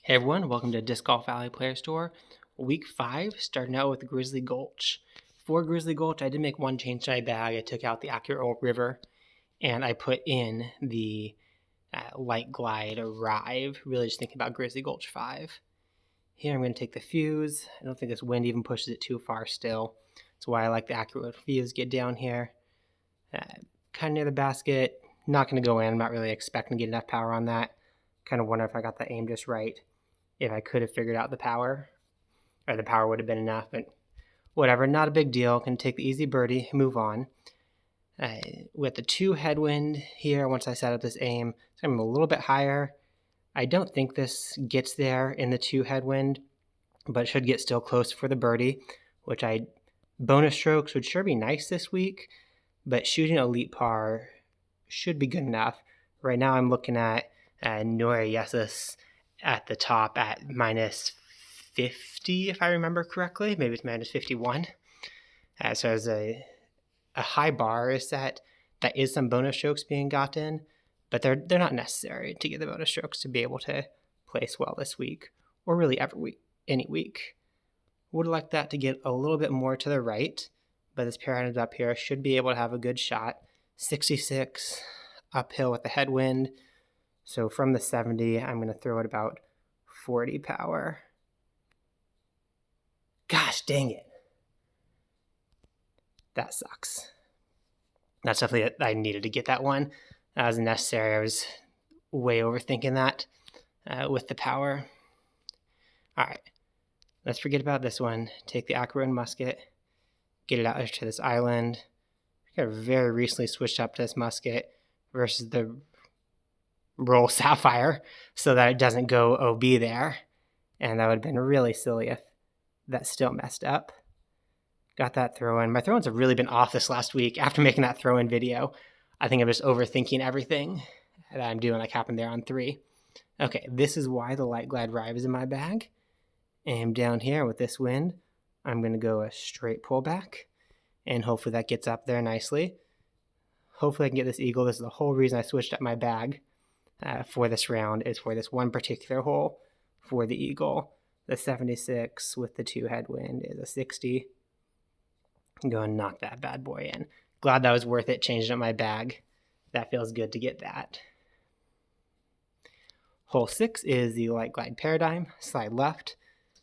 Hey everyone, welcome to Disc Golf Valley Player Store. Week 5, starting out with Grizzly Gulch. For Grizzly Gulch, I did make one change to my bag. I took out the Accurate River and I put in the Light Glide Arrive, really just thinking about Grizzly Gulch 5. Here I'm going to take the Fuse. I don't think this wind even pushes it too far still. That's why I like the Accurate Fuse. Get down here, kind of near the basket. Not going to go in. I'm not really expecting to get enough power on that. Kind of wonder if I got the aim just right. If I could have figured out the power, or the power would have been enough, but whatever, not a big deal. Can take the easy birdie, move on. With the 2 headwind here, once I set up this aim, it's going to be a little bit higher. I don't think this gets there in the 2 headwind, but it should get still close for the birdie, which bonus strokes would sure be nice this week, but shooting elite par should be good enough. Right now I'm looking at Noriyesus at the top at minus 50, if I remember correctly. Maybe it's minus 51. So as a high bar is that is some bonus strokes being gotten, but they're not necessary to get the bonus strokes to be able to place well this week, or really every week, any week. Would like that to get a little bit more to the right, but this pair items up here should be able to have a good shot. 66 uphill with the headwind. So from the 70, I'm going to throw it about 40 power. Gosh dang it. That sucks. That's definitely it. I needed to get that one. That was necessary. I was way overthinking that with the power. All right. Let's forget about this one. Take the Accurate musket. Get it out to this island. I very recently switched up to this musket versus the roll Sapphire so that it doesn't go OB there. And that would have been really silly if that still messed up. Got that throw in. My throw-ins have really been off this last week after making that throw-in video. I think I'm just overthinking everything that I'm doing, like happened there on 3. Okay, this is why the Light Glide Rive is in my bag. And down here with this wind, I'm going to go a straight pullback. And hopefully that gets up there nicely. Hopefully I can get this eagle. This is the whole reason I switched up my bag for this round, is for this one particular hole for the eagle. The 76 with the 2 headwind is a 60. I'm going to knock that bad boy in. Glad that was worth it, changing up my bag. That feels good to get that. Hole 6 is the Light Glide Paradigm. Slide left,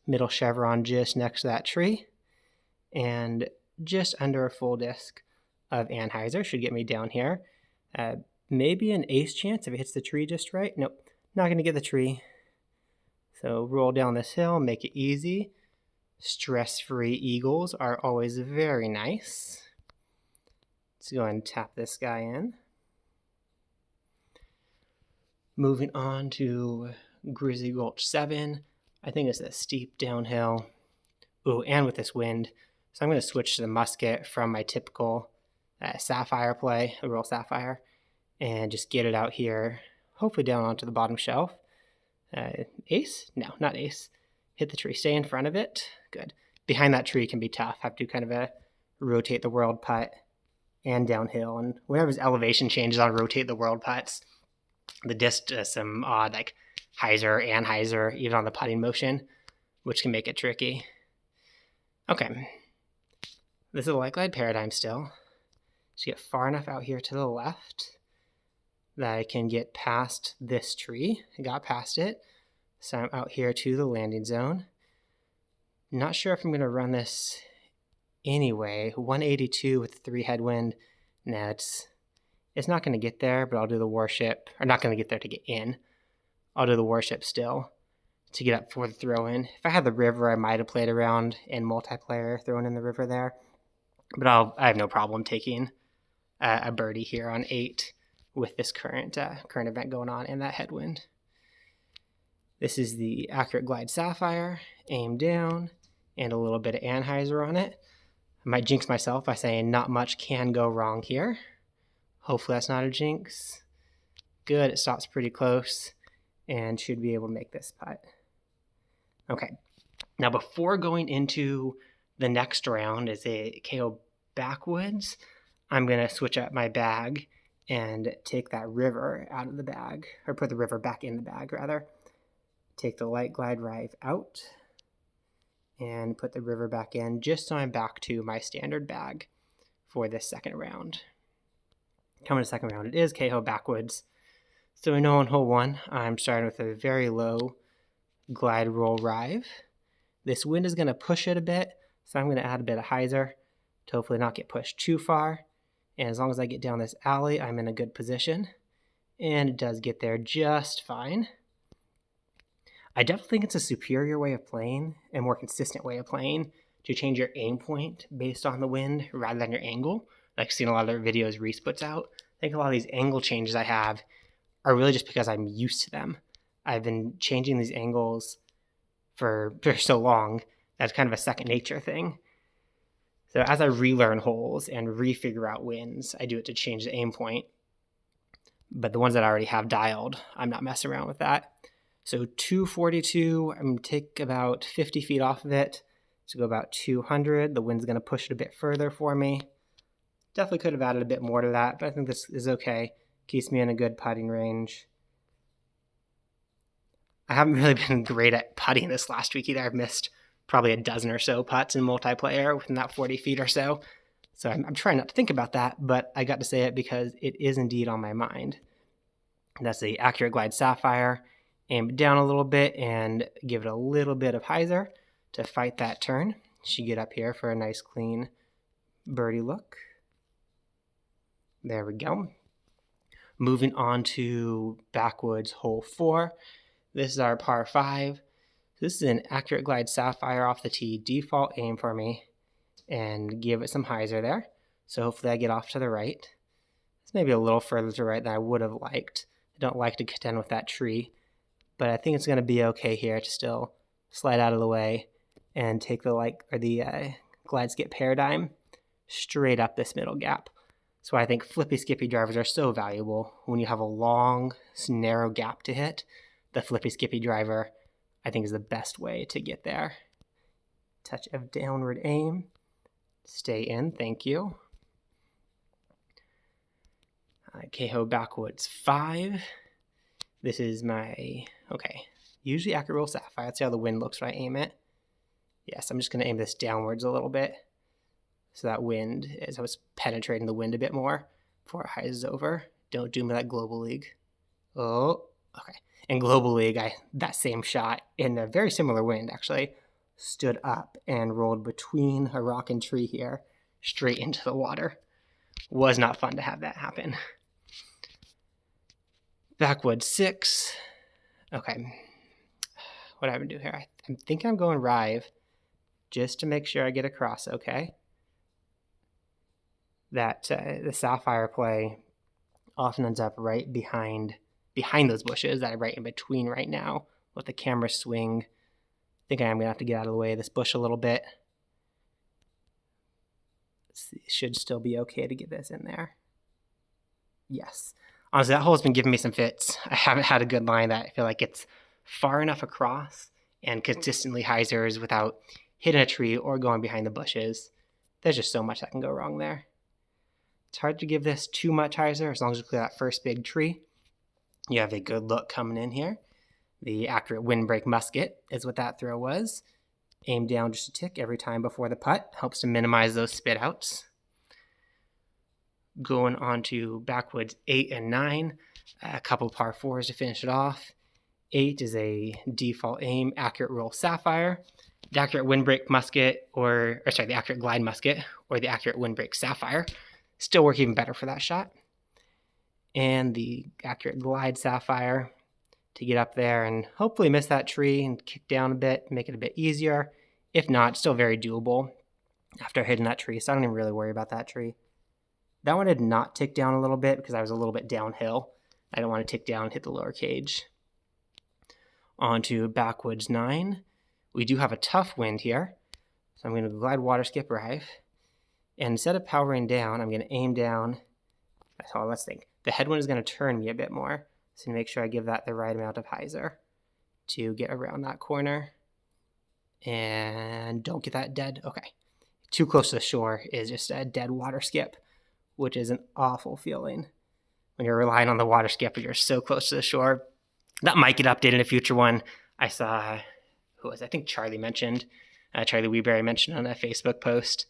middle chevron just next to that tree, and just under a full disc of Anheuser should get me down here. Maybe an ace chance if it hits the tree just right. Nope, not going to get the tree. So roll down this hill, make it easy. Stress-free eagles are always very nice. Let's go ahead and tap this guy in. Moving on to Grizzly Gulch 7. I think it's a steep downhill. Ooh, and with this wind. So I'm going to switch to the musket from my typical Sapphire play, a roll Sapphire, and just get it out here, hopefully down onto the bottom shelf. Ace? No, not ace. Hit the tree. Stay in front of it. Good. Behind that tree can be tough. Have to kind of rotate the world putt and downhill. And whenever his elevation changes on rotate the world putts, the disc does some odd, like Anheuser, even on the putting motion, which can make it tricky. Okay. This is a Light Glide Paradigm still. Just get far enough out here to the left that I can get past this tree. I got past it. So I'm out here to the landing zone. Not sure if I'm going to run this anyway. 182 with 3 headwind. No, it's not going to get there, but I'll do the warship. Or not going to get there to get in. I'll do the warship still to get up for the throw-in. If I had the river, I might have played around in multiplayer, throwing in the river there. But I have no problem taking a birdie here on 8 with this current event going on and that headwind. This is the Accurate Glide Sapphire, aim down, and a little bit of Anheuser on it. I might jinx myself by saying not much can go wrong here. Hopefully that's not a jinx. Good, it stops pretty close and should be able to make this putt. Okay, now before going into the next round as a KO backwoods, I'm going to switch up my bag and take that river out of the bag, or put the river back in the bag rather. Take the light glide drive out and put the river back in, just so I'm back to my standard bag for this second round. Coming to second round, it is Kehoe backwoods. So we know on hole 1, I'm starting with a very low glide roll rive. This wind is going to push it a bit, so I'm going to add a bit of hyzer to hopefully not get pushed too far. And as long as I get down this alley, I'm in a good position. And it does get there just fine. I definitely think it's a superior way of playing, a more consistent way of playing, to change your aim point based on the wind rather than your angle. Like I've seen a lot of their videos Reese puts out. I think a lot of these angle changes I have are really just because I'm used to them. I've been changing these angles for so long, that's kind of a second nature thing. So as I relearn holes and refigure out winds, I do it to change the aim point. But the ones that I already have dialed, I'm not messing around with that. So 242, I'm going to take about 50 feet off of it to go about 200. The wind's going to push it a bit further for me. Definitely could have added a bit more to that, but I think this is okay. Keeps me in a good putting range. I haven't really been great at putting this last week either. I've missed probably a dozen or so putts in multiplayer within that 40 feet or so. So I'm trying not to think about that, but I got to say it because it is indeed on my mind. That's the Accurate Glide Sapphire. Aim it down a little bit and give it a little bit of hyzer to fight that turn. Should get up here for a nice clean birdie look. There we go. Moving on to backwoods hole 4. This is our par 5. This is an Accurate Glide Sapphire off the tee. Default aim for me and give it some hyzer there. So hopefully I get off to the right. It's maybe a little further to the right than I would have liked. I don't like to contend with that tree, but I think it's going to be okay here to still slide out of the way and take the glide skip paradigm straight up this middle gap. So I think flippy skippy drivers are so valuable. When you have a long, narrow gap to hit, the flippy skippy driver, I think, is the best way to get there. Touch of downward aim. Stay in, thank you. Kehoe backwoods 5. This is my, usually Accurate Roll Sapphire. Let's see how the wind looks when I aim it. Yes, I'm just going to aim this downwards a little bit. So that wind, as I was penetrating the wind a bit more before it highs over. Don't do me like Global League. Oh, okay. In Global League, that same shot in a very similar wind actually stood up and rolled between a rock and tree here straight into the water. Was not fun to have that happen. Backwoods 6. Okay. What do I do here? I'm thinking I'm going rive just to make sure I get across okay. That the Sapphire play often ends up right behind those bushes that I'm right in between right now. Let the camera swing. I think I am going to have to get out of the way of this bush a little bit. It should still be okay to get this in there. Yes. Honestly, that hole's been giving me some fits. I haven't had a good line that I feel like it's far enough across and consistently hyzers without hitting a tree or going behind the bushes. There's just so much that can go wrong there. It's hard to give this too much hyzer as long as you clear that first big tree. You have a good look coming in here. The Accurate Windbreak Musket is what that throw was. Aim down just a tick every time before the putt. Helps to minimize those spit outs. Going on to backwoods 8 and 9. A couple par 4s to finish it off. 8 is a default aim, Accurate Roll Sapphire. The Accurate Windbreak Musket, the Accurate Glide Musket, or the Accurate Windbreak Sapphire. Still work even better for that shot. And the Accurate Glide Sapphire to get up there and hopefully miss that tree and kick down a bit, make it a bit easier. If not, still very doable after hitting that tree, so I don't even really worry about that tree. That one did not tick down a little bit because I was a little bit downhill. I don't want to tick down and hit the lower cage. On to backwoods 9. We do have a tough wind here, so I'm going to glide water skip rive. And instead of powering down, I'm going to aim down. Let's think. The headwind is going to turn me a bit more, so make sure I give that the right amount of hyzer to get around that corner. And don't get that dead. Okay. Too close to the shore is just a dead water skip, which is an awful feeling. When you're relying on the water skip, but you're so close to the shore. That might get updated in a future one. I saw, I think Charlie Weeberry mentioned on a Facebook post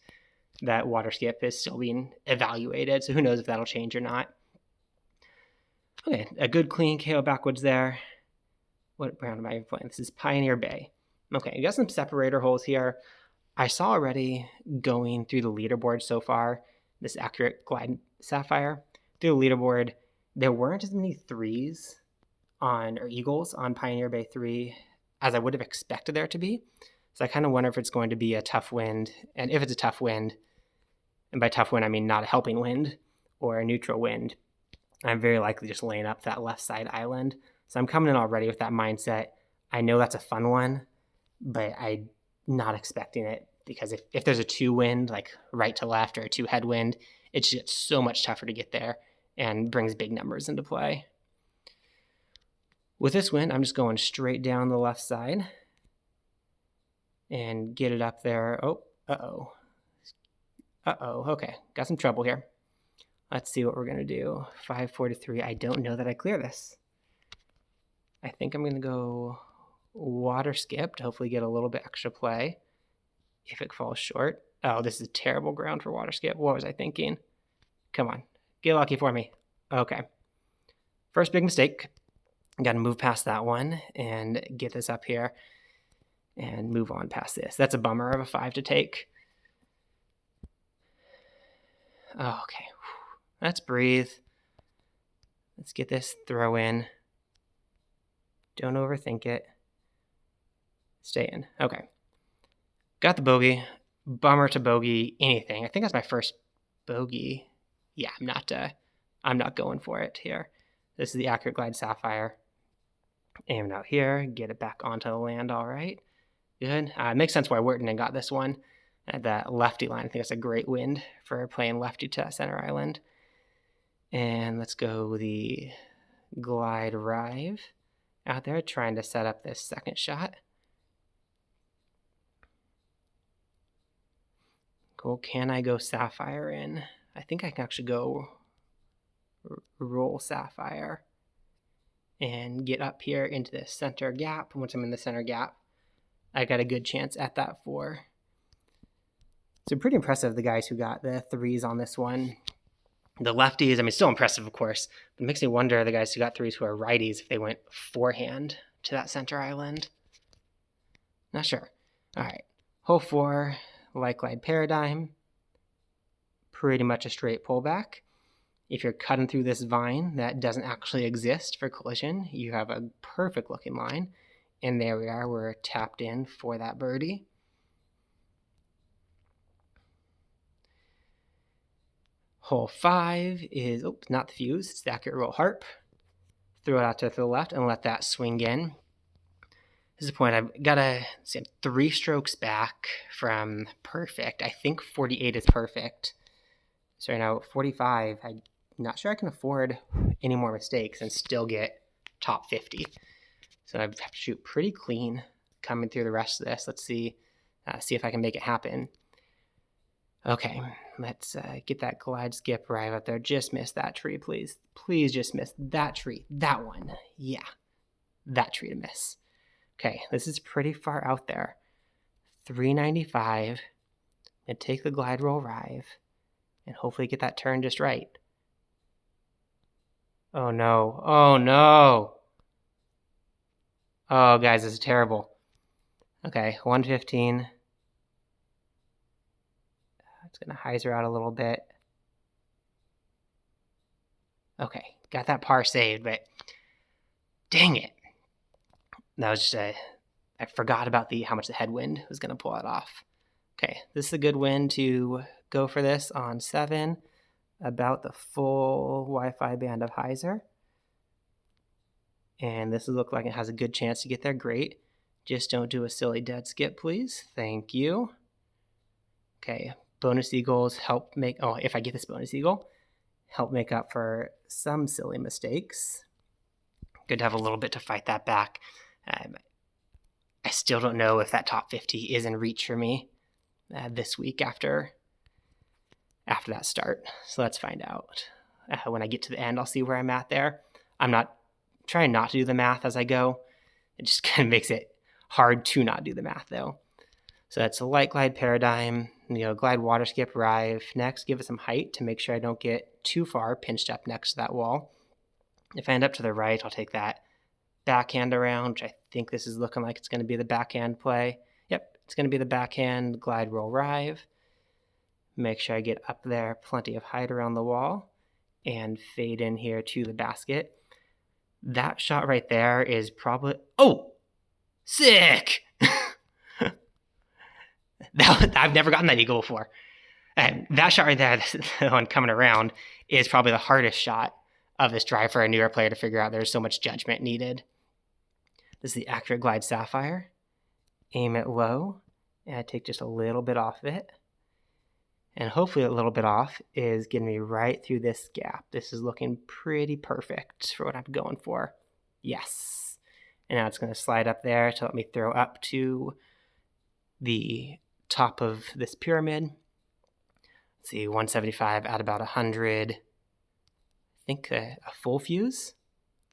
that water skip is still being evaluated. So who knows if that'll change or not. Okay, a good clean KO backwoods there. What round am I playing? This is Pioneer Bay. Okay, I got some separator holes here. I saw already going through the leaderboard so far, this accurate glide sapphire. Through the leaderboard, there weren't as many threes or eagles on Pioneer Bay 3 as I would have expected there to be. So I kind of wonder if it's going to be a tough wind. And if it's a tough wind, and by tough wind, I mean not a helping wind or a neutral wind, I'm very likely just laying up that left side island. So I'm coming in already with that mindset. I know that's a fun one, but I'm not expecting it because if there's a 2 wind, like right to left, or a 2 headwind, it's just so much tougher to get there and brings big numbers into play. With this wind, I'm just going straight down the left side and get it up there. Okay, got some trouble here. Let's see what we're going to do. 543. I don't know that I clear this. I think I'm going to go water skip to hopefully get a little bit extra play if it falls short. Oh, this is terrible ground for water skip. What was I thinking? Come on, get lucky for me. Okay. First big mistake. Got to move past that one and get this up here and move on past this. That's a bummer of a 5 to take. Okay. Let's breathe. Let's get this throw in. Don't overthink it. Stay in. Okay. Got the bogey. Bummer to bogey anything. I think that's my first bogey. Yeah, I'm not going for it here. This is the accurate glide sapphire. Aim it out here. Get it back onto the land. All right. Good. It makes sense why Wharton got this one. At that lefty line. I think that's a great wind for playing lefty to center island. And let's go the glide rive out there, trying to set up this second shot. Cool. Can I go sapphire in? I think I can actually go roll sapphire and get up here into the center gap. Once I'm in the center gap, I got a good chance at that 4. So pretty impressive, the guys who got the 3s on this one. The lefties, I mean, still impressive, of course, but it makes me wonder the guys who got 3s who are righties, if they went forehand to that center island. Not sure. All right. Hole 4, like glide paradigm. Pretty much a straight pullback. If you're cutting through this vine that doesn't actually exist for collision, you have a perfect looking line. And there we are. We're tapped in for that birdie. Hole 5 is, not the fuse, it's the accurate roll harp. Throw it out to the left and let that swing in. This is the point. I've got to see, I'm 3 strokes back from perfect. I think 48 is perfect. So right now, 45, I'm not sure I can afford any more mistakes and still get top 50. So I have to shoot pretty clean coming through the rest of this. Let's see if I can make it happen. Okay, let's get that glide skip right out there. Just miss that tree, please. Please just miss that tree. That one. Yeah, that tree to miss. Okay, this is pretty far out there. 395. And take the glide roll rive and hopefully get that turn just right. Oh no. Oh no. Oh, guys, this is terrible. Okay, 115. It's going to hyzer out a little bit. Okay, got that par saved, but dang it. That was just I forgot about how much the headwind was going to pull it off. Okay, this is a good wind to go for this on 7. About the full Wi-Fi band of hyzer. And this will look like it has a good chance to get there. Great. Just don't do a silly dead skip, please. Thank you. Okay, bonus eagles help make, if I get this bonus eagle, help make up for some silly mistakes. Good to have a little bit to fight that back. I still don't know if that top 50 is in reach for me this week after that start. So let's find out. When I get to the end, I'll see where I'm at there. I'm not trying not to do the math as I go, It just kind of makes it hard to not do the math though. So that's a light glide paradigm, glide water skip, rive. Next, give it some height to make sure I don't get too far pinched up next to that wall. If I end up to the right, I'll take that backhand around, which I think this is looking like it's going to be the backhand play. Yep, it's going to be the backhand glide roll rive. Make sure I get up there, plenty of height around the wall, and fade in here to the basket. That shot right there is probably, oh, sick! I've never gotten that eagle before. And that shot right there, the one coming around, is probably the hardest shot of this drive for a newer player to figure out. There's so much judgment needed. This is the accurate glide sapphire. Aim it low, and I take just a little bit off of it. And hopefully a little bit off is getting me right through this gap. This is looking pretty perfect for what I'm going for. Yes. And now it's going to slide up there to let me throw up to the top of this pyramid. Let's see, 175 at about 100. I think a full fuse?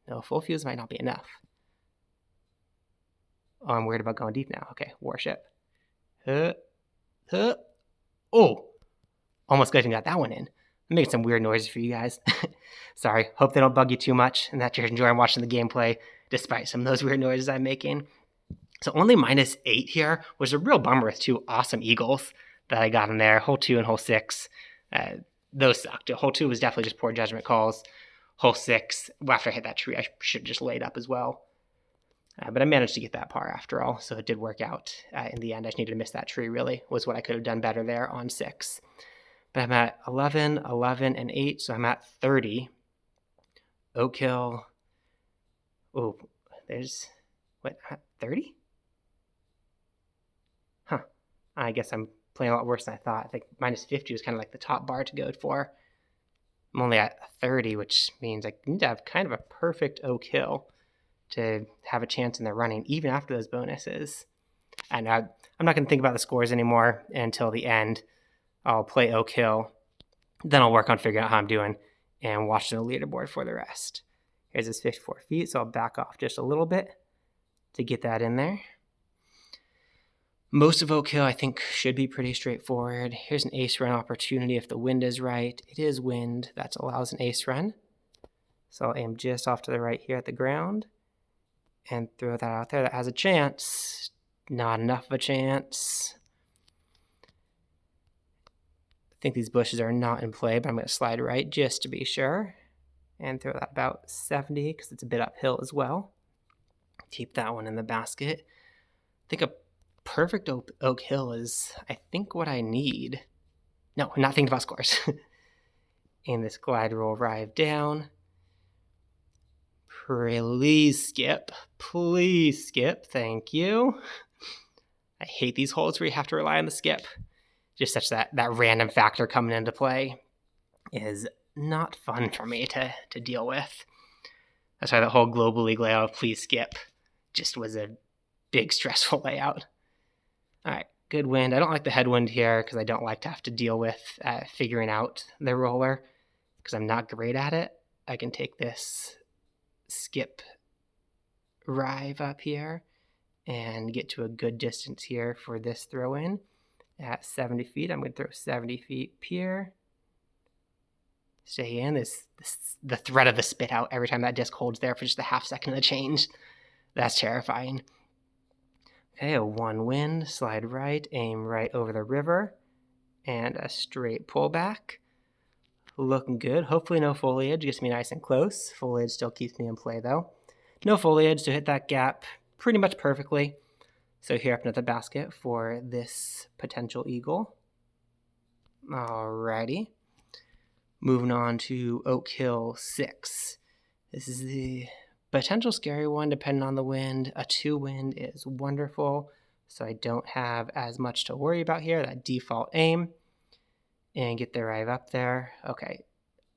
No, a full fuse might not be enough. Oh, I'm worried about going deep now. Okay, warship. Oh, almost good and got that one in. I'm making some weird noises for you guys. Sorry, hope they don't bug you too much and that you're enjoying watching the gameplay despite some of those weird noises I'm making. So only -8 here was a real bummer with 2 awesome eagles that I got in there. Hole 2 and hole 6. Those sucked. Hole 2 was definitely just poor judgment calls. Hole 6, after I hit that tree, I should have just laid up as well. But I managed to get that par after all, so it did work out in the end. I just needed to miss that tree, really, was what I could have done better there on 6. But I'm at 11, 11, and 8, so I'm at 30. Oak Hill. Oh, there's, 30? Huh. I guess I'm playing a lot worse than I thought. I think -50 was kind of like the top bar to go for. I'm only at 30, which means I need to have kind of a perfect Oak Hill to have a chance in the running, even after those bonuses. And I'm not going to think about the scores anymore until the end. I'll play Oak Hill. Then I'll work on figuring out how I'm doing and watch the leaderboard for the rest. Here's this 54 feet, so I'll back off just a little bit to get that in there. Most of Oak Hill, I think, should be pretty straightforward. Here's an ace run opportunity if the wind is right. It is wind. That allows an ace run. So I'll aim just off to the right here at the ground and throw that out there. That has a chance. Not enough of a chance. I think these bushes are not in play, but I'm going to slide right just to be sure and throw that about 70 because it's a bit uphill as well. Keep that one in the basket. I think a perfect Oak Hill is, I think, what I need. No, I'm not thinking about scores. And this glide roll arrive down. Please skip. Please skip. Thank you. I hate these holes where you have to rely on the skip. Just such that random factor coming into play is not fun for me to deal with. That's why the whole global league layout, please skip, just was a big stressful layout. All right, good wind. I don't like the headwind here because I don't like to have to deal with figuring out the roller because I'm not great at it. I can take this skip rive up here and get to a good distance here for this throw in at 70 feet. I'm going to throw 70 feet pier. Stay in. The threat of the spit out every time that disc holds there for just a half second of the change. That's terrifying. Okay, a 1 wind, slide right, aim right over the river, and a straight pullback. Looking good. Hopefully no foliage gets me nice and close. Foliage still keeps me in play though. No foliage to hit that gap pretty much perfectly. So here up into the basket for this potential eagle. Alrighty. Moving on to Oak Hill 6. This is the potential scary one depending on the wind. A 2 wind is wonderful, so I don't have as much to worry about here. That default aim and get the drive up there. Okay,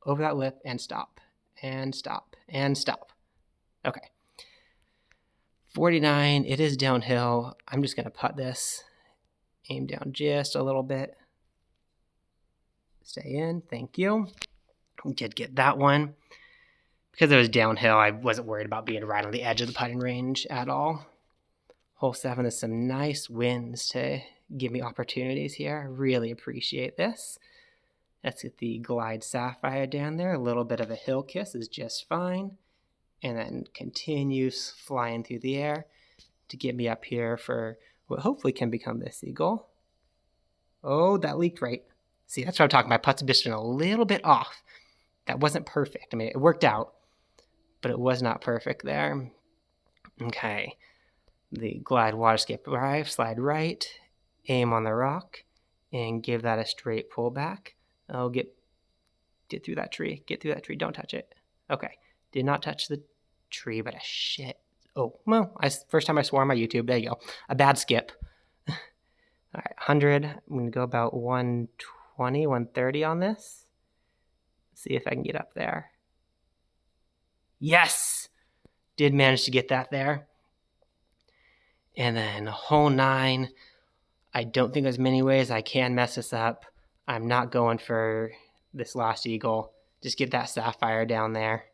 over that lip and stop, and stop, and stop. Okay. 49, it is downhill. I'm just going to putt this. Aim down just a little bit. Stay in, thank you. We did get that one. Because it was downhill, I wasn't worried about being right on the edge of the putting range at all. Hole 7 is some nice winds to give me opportunities here. I really appreciate this. Let's get the Glide Sapphire down there. A little bit of a hill kiss is just fine. And then continues flying through the air to get me up here for what hopefully can become this eagle. Oh, that leaked right. See, that's what I'm talking about. Putts have just been a little bit off. That wasn't perfect. I mean, it worked out, but it was not perfect there. Okay. The Glide Water Skip drive, slide right, aim on the rock, and give that a straight pull back. Oh, get through that tree. Get through that tree. Don't touch it. Okay. Did not touch the tree, but a shit. Oh, well, first time I swore on my YouTube. There you go. A bad skip. All right, 100. I'm going to go about 120, 130 on this. See if I can get up there. Yes! Did manage to get that there. And then hole 9. I don't think there's many ways I can mess this up. I'm not going for this last eagle. Just get that sapphire down there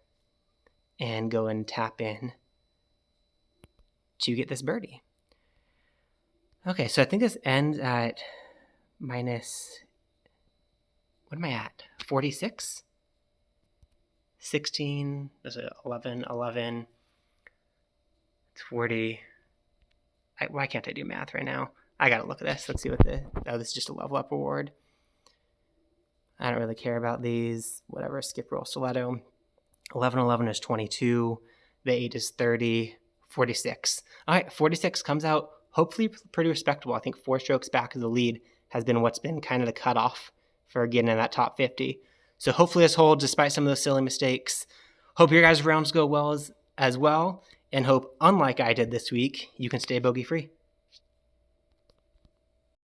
and go and tap in to get this birdie. Okay, so I think this ends at minus, what am I at? 46? 16, there's 11, 11, 40. Why can't I do math right now? I gotta look at this. Let's see what this is just a level up reward. I don't really care about these. Whatever, skip, roll, stiletto. 11, 11 is 22. The 8 is 30, 46. All right, 46 comes out hopefully pretty respectable. I think 4 strokes back of the lead has been what's been kind of the cutoff for getting in that top 50. So hopefully this holds despite some of those silly mistakes. Hope your guys' rounds go well as well, and hope, unlike I did this week, you can stay bogey free.